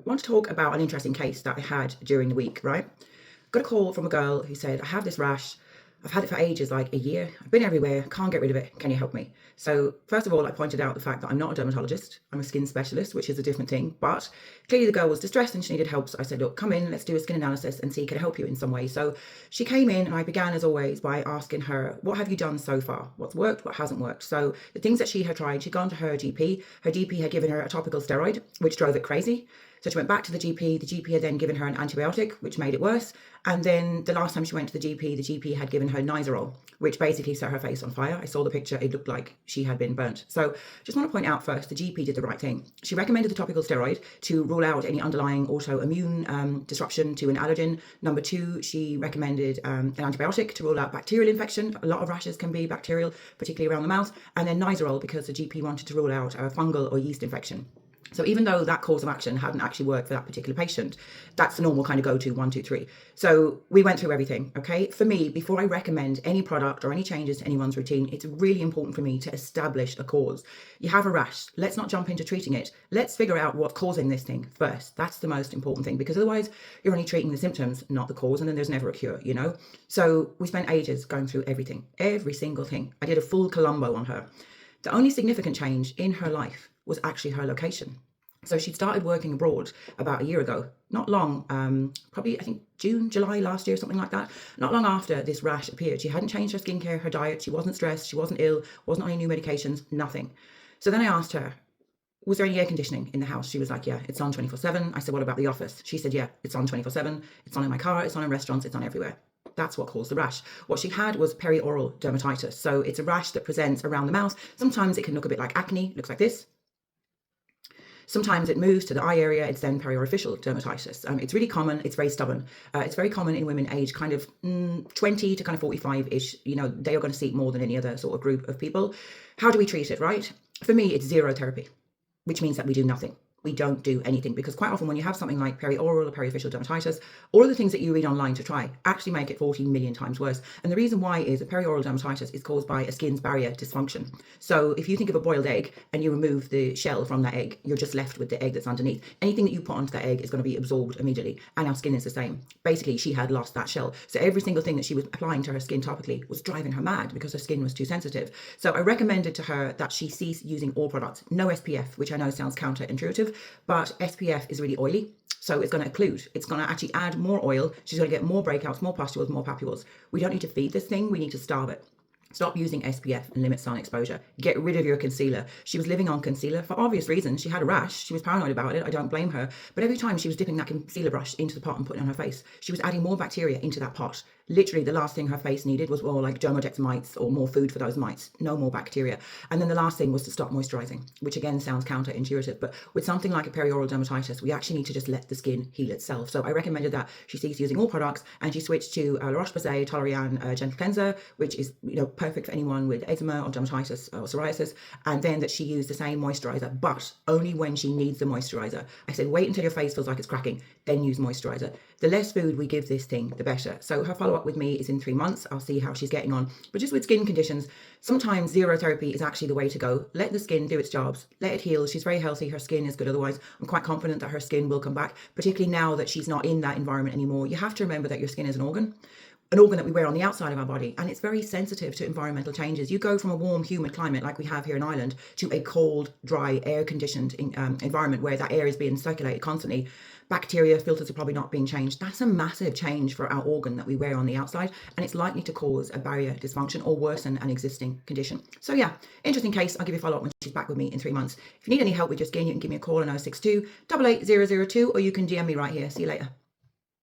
want to talk about an interesting case that I had during the week, right? Got a call from a girl who said, I have this rash. I've had it for ages, like a year. I've been everywhere, can't get rid of it. Can you help me? So first of all, I pointed out the fact that I'm not a dermatologist. I'm a skin specialist, which is a different thing. But clearly the girl was distressed and she needed help. So I said, look, come in, let's do a skin analysis and see, can I help you in some way? So she came in and I began, as always, by asking her, what have you done so far? What's worked, what hasn't worked? So the things that she had tried, she'd gone to her GP. Her GP had given her a topical steroid, which drove it crazy. So she went back to the GP. The GP had then given her an antibiotic, which made it worse. And then the last time she went to the GP had given her Nizoral, which basically set her face on fire. I saw the picture. It looked like she had been burnt. So just want to point out first, the GP did the right thing. She recommended the topical steroid to rule out any underlying autoimmune disruption to an allergen. Number two, she recommended an antibiotic to rule out bacterial infection. A lot of rashes can be bacterial, particularly around the mouth. And then Nizoral because the GP wanted to rule out a fungal or yeast infection. So even though that course of action hadn't actually worked for that particular patient, that's the normal kind of go-to 1, 2, 3. So we went through everything, okay? For me, before I recommend any product or any changes to anyone's routine, it's really important for me to establish a cause. You have a rash. Let's not jump into treating it. Let's figure out what's causing this thing first. That's the most important thing, because otherwise you're only treating the symptoms, not the cause, and then there's never a cure, you know? So we spent ages going through everything, every single thing. I did a full Columbo on her. The only significant change in her life was actually her location. So she'd started working abroad about a year ago, not long, probably I think June, July last year, something like that. Not long after this rash appeared. She hadn't changed her skincare, her diet, she wasn't stressed, she wasn't ill, wasn't on any new medications, nothing. So then I asked her, was there any air conditioning in the house? She was like, yeah, it's on 24/7. I said, what about the office? She said, yeah, it's on 24/7. It's on in my car, it's on in restaurants, it's on everywhere. That's what caused the rash. What she had was perioral dermatitis. So it's a rash that presents around the mouth. Sometimes it can look a bit like acne, looks like this. Sometimes it moves to the eye area, it's then periorificial dermatitis. It's really common, it's very stubborn. It's very common in women aged kind of 20 to kind of 45-ish. You know, they are going to see it more than any other sort of group of people. How do we treat it, right? For me, it's zero therapy, which means that we do nothing. We don't do anything, because quite often when you have something like perioral or periofficial dermatitis, all of the things that you read online to try actually make it 14 million times worse. And the reason why is a perioral dermatitis is caused by a skin's barrier dysfunction. So if you think of a boiled egg and you remove the shell from that egg, you're just left with the egg that's underneath. Anything that you put onto that egg is going to be absorbed immediately. And our skin is the same. Basically, she had lost that shell. So every single thing that she was applying to her skin topically was driving her mad because her skin was too sensitive. So I recommended to her that she cease using all products. No SPF, which I know sounds counterintuitive, but SPF is really oily. So it's going to occlude. It's going to actually add more oil. She's going to get more breakouts, more pustules, more papules. We don't need to feed this thing. We need to starve it. Stop using SPF and limit sun exposure. Get rid of your concealer. She was living on concealer for obvious reasons. She had a rash. She was paranoid about it. I don't blame her. But every time she was dipping that concealer brush into the pot and putting it on her face, she was adding more bacteria into that pot. Literally, the last thing her face needed was more like Germodex mites or more food for those mites. No more bacteria. And then the last thing was to stop moisturizing, which again sounds counterintuitive. But with something like a perioral dermatitis, we actually need to just let the skin heal itself. So I recommended that she cease using all products and she switched to La Roche-Posay Toleriane Gentle Cleanser, which is, you know, perfect for anyone with eczema or dermatitis or psoriasis. And then that she used the same moisturizer, but only when she needs the moisturizer. I said, wait until your face feels like it's cracking, then use moisturizer. The less food we give this thing, the better. So her follow-up with me is in 3 months. I'll see how she's getting on. But just with skin conditions, sometimes zero therapy is actually the way to go. Let the skin do its jobs. Let it heal. She's very healthy. Her skin is good otherwise. I'm quite confident that her skin will come back, particularly now that she's not in that environment anymore. You have to remember that your skin is an organ that we wear on the outside of our body, and it's very sensitive to environmental changes. You go from a warm, humid climate like we have here in Ireland to a cold, dry, air-conditioned environment where that air is being circulated constantly. Bacteria filters are probably not being changed. That's a massive change for our organ that we wear on the outside, and it's likely to cause a barrier dysfunction or worsen an existing condition. So yeah, interesting case. I'll give you a follow-up when she's back with me in 3 months. If you need any help with your skin, you can give me a call on 062 88002, or you can DM me right here. See you later.